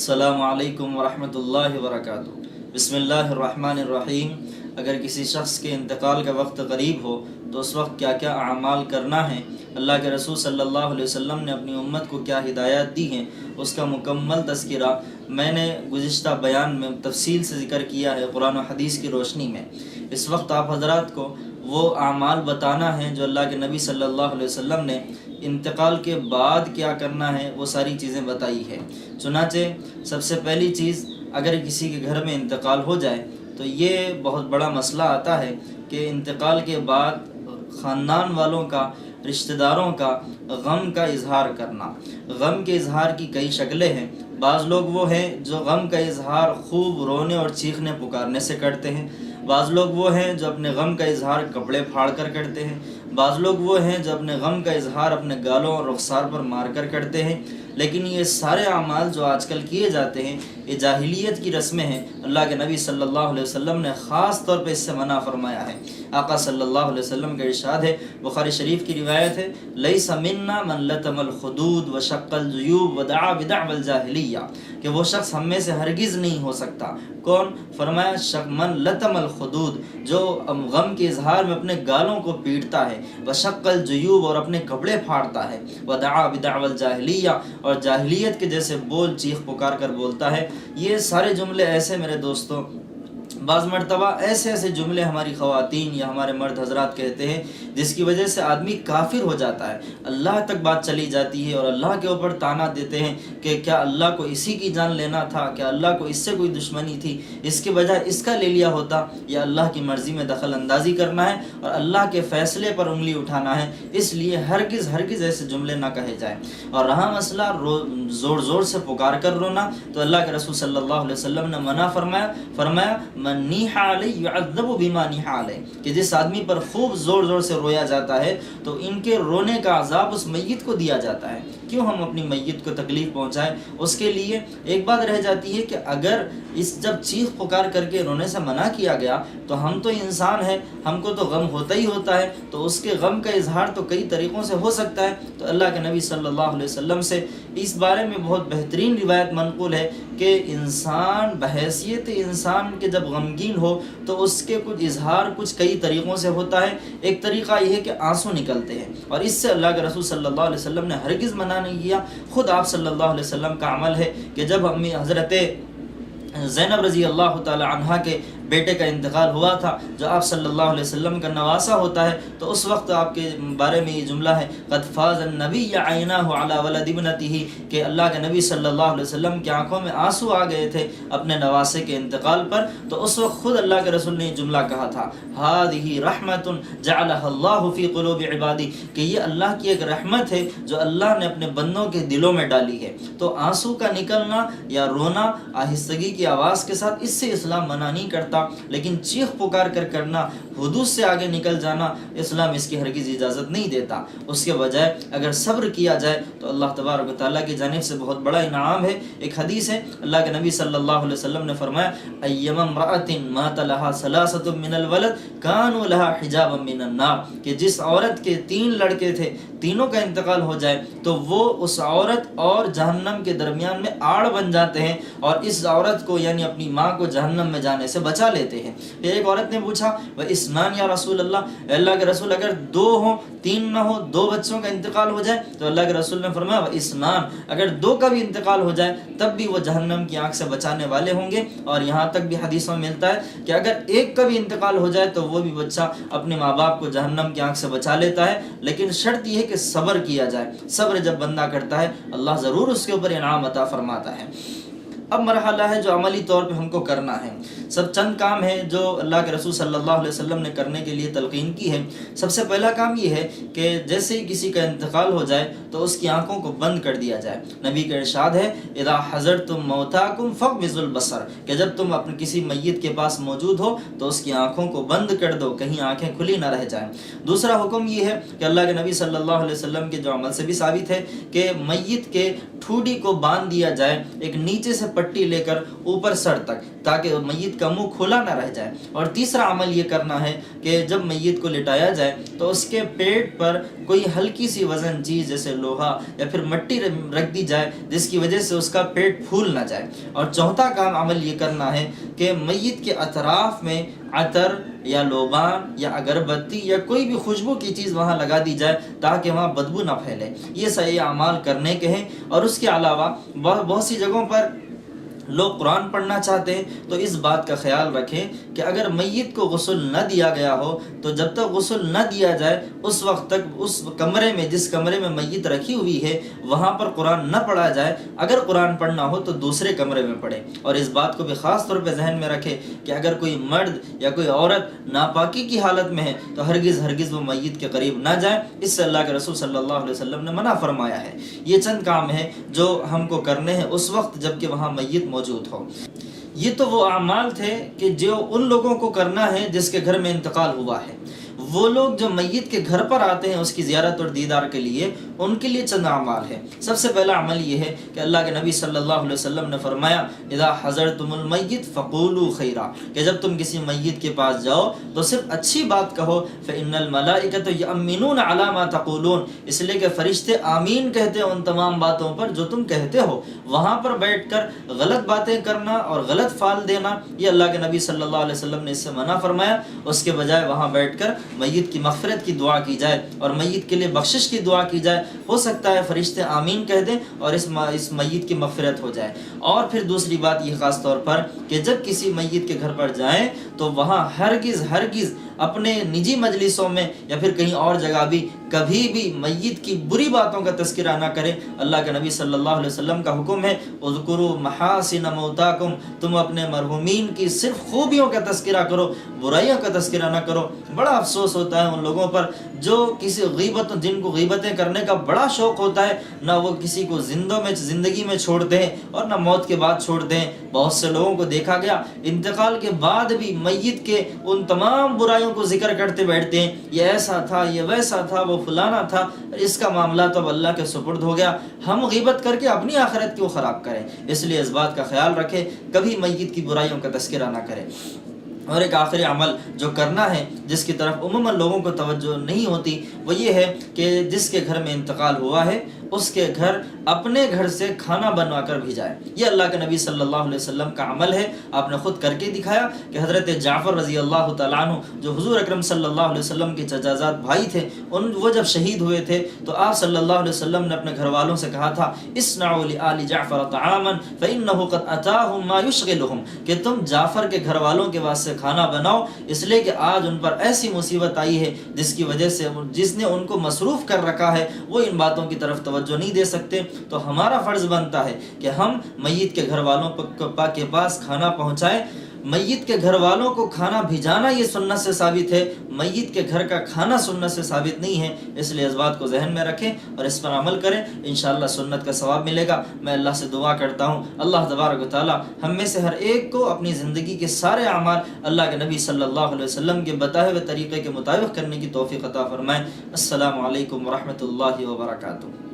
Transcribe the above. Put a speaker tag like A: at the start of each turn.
A: السلام علیکم ورحمۃ اللہ وبرکاتہ۔ بسم اللہ الرحمن الرحیم۔ اگر کسی شخص کے انتقال کا وقت قریب ہو تو اس وقت کیا کیا اعمال کرنا ہے، اللہ کے رسول صلی اللہ علیہ وسلم نے اپنی امت کو کیا ہدایات دی ہیں، اس کا مکمل تذکرہ میں نے گزشتہ بیان میں تفصیل سے ذکر کیا ہے قرآن و حدیث کی روشنی میں۔ اس وقت آپ حضرات کو وہ اعمال بتانا ہے جو اللہ کے نبی صلی اللہ علیہ وسلم نے انتقال کے بعد کیا کرنا ہے وہ ساری چیزیں بتائی ہے۔ چنانچہ سب سے پہلی چیز، اگر کسی کے گھر میں انتقال ہو جائے تو یہ بہت بڑا مسئلہ آتا ہے کہ انتقال کے بعد خاندان والوں کا، رشتہ داروں کا غم کا اظہار کرنا۔ غم کے اظہار کی کئی شکلیں ہیں۔ بعض لوگ وہ ہیں جو غم کا اظہار خوب رونے اور چیخنے پکارنے سے کرتے ہیں، بعض لوگ وہ ہیں جو اپنے غم کا اظہار کپڑے پھاڑ کر کرتے ہیں، بعض لوگ وہ ہیں جو اپنے غم کا اظہار اپنے گالوں اور رخسار پر مار کر کرتے ہیں۔ لیکن یہ سارے اعمال جو آج کل کیے جاتے ہیں یہ جاہلیت کی رسمیں ہیں۔ اللہ کے نبی صلی اللہ علیہ وسلم نے خاص طور پہ اس سے منع فرمایا ہے۔ آقا صلی اللہ علیہ وسلم کا ارشاد ہے، بخاری شریف کی روایت ہے، لیس منا من لطم الخدود وشق الجیوب ودعا بدعوى الجاہلیہ، کہ وہ شخص ہم میں سے ہرگز نہیں ہو سکتا۔ کون؟ فرمایا من لطم الخدود، جو غم کے اظہار میں اپنے گالوں کو پیٹتا ہے، وشق الجیوب، اور اپنے کپڑے پھاڑتا ہے، ودعا بدعوى الجاہلیہ، اور جاہلیت کے جیسے بول چیخ پکار کر بولتا ہے۔ یہ سارے جملے ایسے میرے دوستوں، بعض مرتبہ ایسے جملے ہماری خواتین یا ہمارے مرد حضرات کہتے ہیں جس کی وجہ سے آدمی کافر ہو جاتا ہے، اللہ تک بات چلی جاتی ہے اور اللہ کے اوپر طعنہ دیتے ہیں کہ کیا اللہ کو اسی کی جان لینا تھا، کیا اللہ کو اس سے کوئی دشمنی تھی، اس کے بجائے اس کا لے لیا ہوتا، یا اللہ کی مرضی میں دخل اندازی کرنا ہے اور اللہ کے فیصلے پر انگلی اٹھانا ہے۔ اس لیے ہرگز ایسے جملے نہ کہے جائیں۔ اور رہا مسئلہ زور سے پکار کر رونا، تو اللہ کے رسول صلی اللہ علیہ وسلم نے منع فرمایا من نیح علی یعذب بما نیح علی، کہ جس آدمی پر خوب زور سے رویا جاتا ہے تو ان کے رونے کا عذاب اس میت کو دیا جاتا ہے۔ کیوں ہم اپنی میت کو تکلیف پہنچائیں؟ اس کے لیے ایک بات رہ جاتی ہے کہ اگر جب چیخ پکار کر کے رونے سے منع کیا گیا تو ہم تو انسان ہیں، ہم کو تو غم ہوتا ہی ہوتا ہے، تو اس کے غم کا اظہار تو کئی طریقوں سے ہو سکتا ہے۔ تو اللہ کے نبی صلی اللہ علیہ وسلم سے اس بارے میں بہت بہترین روایت منقول ہے کہ انسان بحیثیت انسان کے جب غمگین ہو تو اس کے کچھ اظہار کئی طریقوں سے ہوتا ہے۔ ایک طریقہ یہ ہے کہ آنسو نکلتے ہیں، اور اس سے اللہ کے رسول صلی اللہ علیہ وسلم نے ہرگز منع نہیں کیا۔ خود آپ صلی اللہ علیہ وسلم کا عمل ہے کہ جب امی حضرت زینب رضی اللہ تعالی عنہا کے بیٹے کا انتقال ہوا تھا، جو آپ صلی اللہ علیہ وسلم کا نواسہ ہوتا ہے، تو اس وقت آپ کے بارے میں یہ جملہ ہے قد فاز النبی عیناہ علی ولد ابنتہ، کہ اللہ کے نبی صلی اللہ علیہ وسلم کی آنکھوں میں آنسو آ گئے تھے اپنے نواسے کے انتقال پر۔ تو اس وقت خود اللہ کے رسول نے یہ جملہ کہا تھا، ہذہ رحمت جعلها اللہ فی قلوب عبادی، کہ یہ اللہ کی ایک رحمت ہے جو اللہ نے اپنے بندوں کے دلوں میں ڈالی ہے۔ تو آنسو کا نکلنا یا رونا آہستگی کی آواز کے ساتھ، اس سے اسلام منع نہیں کرتا، لیکن چیخ پکار کر کرنا، حدود سے آگے نکل جانا، اسلام اس کی ہرگز اجازت نہیں دیتا۔ اس کے بجائے اگر صبر کیا جائے تو اللہ تبارک و تعالیٰ کی جانب سے بہت بڑا انعام ہے۔ ایک حدیث ہے، اللہ کے نبی صلی اللہ علیہ وسلم نے فرمایا ایما امرأۃ مات لها ثلاثة من الولد كانوا لها حجابا من النار، کہ جس عورت کے 3 لڑکے تھے، تینوں کا انتقال ہو جائے تو وہ اس عورت اور جہنم کے درمیان میں آڑ بن جاتے ہیں، اور اس عورت کو یعنی اپنی ماں کو جہنم میں جانے سے بچا لیتے ہیں۔ پھر ایک عورت نے پوچھا وہ اسنان یا رسول اللہ، اللہ کے رسول اگر 2 ہوں 3 نہ ہو، 2 بچوں کا انتقال ہو جائے، تو اللہ کے رسول نے فرمایا وہ اسنان، اگر 2 کا بھی انتقال ہو جائے تب بھی وہ جہنم کی آنکھ سے بچانے والے ہوں گے۔ اور یہاں تک بھی حدیثوں میں ملتا ہے کہ اگر 1 کا بھی انتقال ہو جائے تو وہ بھی بچہ اپنے ماں باپ کو جہنم کی آنکھ سے بچا لیتا ہے، لیکن شرط یہ ہے کہ صبر کیا جائے۔ صبر جب بندہ کرتا ہے اللہ ضرور اس کے اوپر انعام عطا فرماتا ہے۔ اب مرحلہ ہے جو عملی طور پہ ہم کو کرنا ہے۔ سب چند کام ہیں جو اللہ کے رسول صلی اللہ علیہ وسلم نے کرنے کے لیے تلقین کی ہے۔ سب سے پہلا کام یہ ہے کہ جیسے ہی کسی کا انتقال ہو جائے تو اس کی آنکھوں کو بند کر دیا جائے۔ نبی کا ارشاد ہے اذا حضرتم موتاکم فاغمضوا البصر، کہ جب تم اپنے کسی میت کے پاس موجود ہو تو اس کی آنکھوں کو بند کر دو، کہیں آنکھیں کھلی نہ رہ جائیں۔ دوسرا حکم یہ ہے کہ اللہ کے نبی صلی اللہ علیہ وسلم کے جو عمل سے بھی ثابت ہے کہ میت کے ٹھوڈی کو باندھ دیا جائے، ایک نیچے سے پٹی لے کر اوپر سر تک، تاکہ میت کا منہ کھلا نہ رہ جائے۔ اور تیسرا عمل یہ کرنا ہے کہ جب میت کو لٹایا جائے تو اس کے پیٹ پر کوئی ہلکی سی وزن چیز جیسے لوہا یا پھر مٹی رکھ دی جائے، جس کی وجہ سے اس کا پیٹ پھول نہ جائے۔ اور چوتھا کام عمل یہ کرنا ہے کہ میت کے اطراف میں عطر یا لوبان یا اگربتی یا کوئی بھی خوشبو کی چیز وہاں لگا دی جائے تاکہ وہاں بدبو نہ پھیلے۔ یہ صحیح اعمال کرنے کے ہیں۔ اور اس کے علاوہ بہت سی جگہوں پر لوگ قرآن پڑھنا چاہتے ہیں تو اس بات کا خیال رکھیں کہ اگر میت کو غسل نہ دیا گیا ہو تو جب تک غسل نہ دیا جائے اس وقت تک اس کمرے میں، جس کمرے میں میت رکھی ہوئی ہے، وہاں پر قرآن نہ پڑھا جائے۔ اگر قرآن پڑھنا ہو تو دوسرے کمرے میں پڑھے۔ اور اس بات کو بھی خاص طور پہ ذہن میں رکھے کہ اگر کوئی مرد یا کوئی عورت ناپاکی کی حالت میں ہے تو ہرگز وہ میت کے قریب نہ جائے۔ اس سے اللہ کے رسول صلی اللہ علیہ وسلم نے منع فرمایا ہے۔ یہ چند کام ہیں جو ہم کو کرنے ہیں اس وقت جب کہ وہاں میت موجود ہو۔ یہ تو وہ اعمال تھے کہ جو ان لوگوں کو کرنا ہے جس کے گھر میں انتقال ہوا ہے۔ وہ لوگ جو میت کے گھر پر آتے ہیں اس کی زیارت اور دیدار کے لیے، ان کے لیے چند اعمال ہیں۔ سب سے پہلا عمل یہ ہے کہ اللہ کے نبی صلی اللہ علیہ وسلم نے فرمایا اذا حضرتم المیت فقولوا خیرا، کہ جب تم کسی میت کے پاس جاؤ تو صرف اچھی بات کہو۔ فإن الملائکۃ یؤمنون علی ما تقولون، اس لیے کہ فرشتے آمین کہتے ہیں ان تمام باتوں پر جو تم کہتے ہو۔ وہاں پر بیٹھ کر غلط باتیں کرنا اور غلط فعل دینا، یہ اللہ کے نبی صلی اللہ علیہ وسلم نے اس سے منع فرمایا۔ اس کے بجائے وہاں بیٹھ کر میت کی مغفرت کی دعا کی جائے اور میت کے لیے بخشش کی دعا کی جائے۔ ہو سکتا ہے فرشتے آمین کہہ دیں اور اس میت کی مغفرت ہو جائے۔ اور پھر دوسری بات یہ خاص طور پر کہ جب کسی میت کے گھر پر جائیں تو وہاں ہرگز اپنے نجی مجلسوں میں یا پھر کہیں اور جگہ بھی کبھی بھی میت کی بری باتوں کا تذکرہ نہ کریں۔ اللہ کے نبی صلی اللہ علیہ وسلم کا حکم ہے اذکروا محاسن موتاکم، تم اپنے مرحومین کی صرف خوبیوں کا تذکرہ کرو، برائیوں کا تذکرہ نہ کرو۔ بڑا افسوس ہوتا ہے ان لوگوں پر جو جن کو غیبتیں کرنے کا بڑا شوق ہوتا ہے، نہ وہ کسی کو زندگی میں چھوڑتے ہیں اور نہ موت کے بعد چھوڑتے ہیں۔ بہت سے لوگوں کو دیکھا گیا انتقال کے بعد بھی میت کے ان تمام برائیوں کو ذکر کرتے بیٹھتے ہیں، یہ ایسا تھا، یہ ویسا تھا، وہ فلانا تھا، اس کا معاملہ تو اب اللہ کے سپرد ہو گیا۔ ہم غیبت کر کے اپنی آخرت کیوں خراب کریں؟ اس لیے اس بات کا خیال رکھیں کبھی میت کی برائیوں کا تذکرہ نہ کریں۔ اور ایک آخری عمل جو کرنا ہے جس کی طرف عموماً لوگوں کو توجہ نہیں ہوتی، وہ یہ ہے کہ جس کے گھر میں انتقال ہوا ہے اس کے گھر اپنے گھر سے کھانا بنوا کر بھیجائے۔ یہ اللہ کے نبی صلی اللہ علیہ وسلم کا عمل ہے۔ آپ نے خود کر کے دکھایا کہ حضرت جعفر رضی اللہ تعالیٰ عنہ جو حضور اکرم صلی اللہ علیہ وسلم کے چچازاد بھائی تھے، وہ جب شہید ہوئے تھے تو آپ صلی اللہ علیہ وسلم نے اپنے گھر والوں سے کہا تھا اصنعوا لآل جعفر طعاما فإنه قد أتاهم ما يشغلهم، کہ تم جعفر کے گھر والوں کے واسطے کھانا بناؤ، اس لیے کہ آج ان پر ایسی مصیبت آئی ہے جس کی وجہ سے جس نے ان کو مصروف کر رکھا ہے وہ ان باتوں کی طرف توجہ نہیں دے سکتے۔ تو ہمارا فرض بنتا ہے کہ ہم میت کے گھر والوں کے پاس کھانا پہنچائیں۔ میت کے گھر والوں کو کھانا بھیجانا یہ سنت سے ثابت ہے، میت کے گھر کا کھانا سنت سے ثابت نہیں ہے۔ اس لیے اس بات کو ذہن میں رکھیں اور اس پر عمل کریں، انشاءاللہ سنت کا ثواب ملے گا۔ میں اللہ سے دعا کرتا ہوں اللہ تبارک و تعالی ہم میں سے ہر ایک کو اپنی زندگی کے سارے اعمال اللہ کے نبی صلی اللہ علیہ وسلم کے بتائے ہوئے طریقے کے مطابق کرنے کی توفیق عطا فرمائے۔ السلام علیکم ورحمۃ اللہ وبرکاتہ۔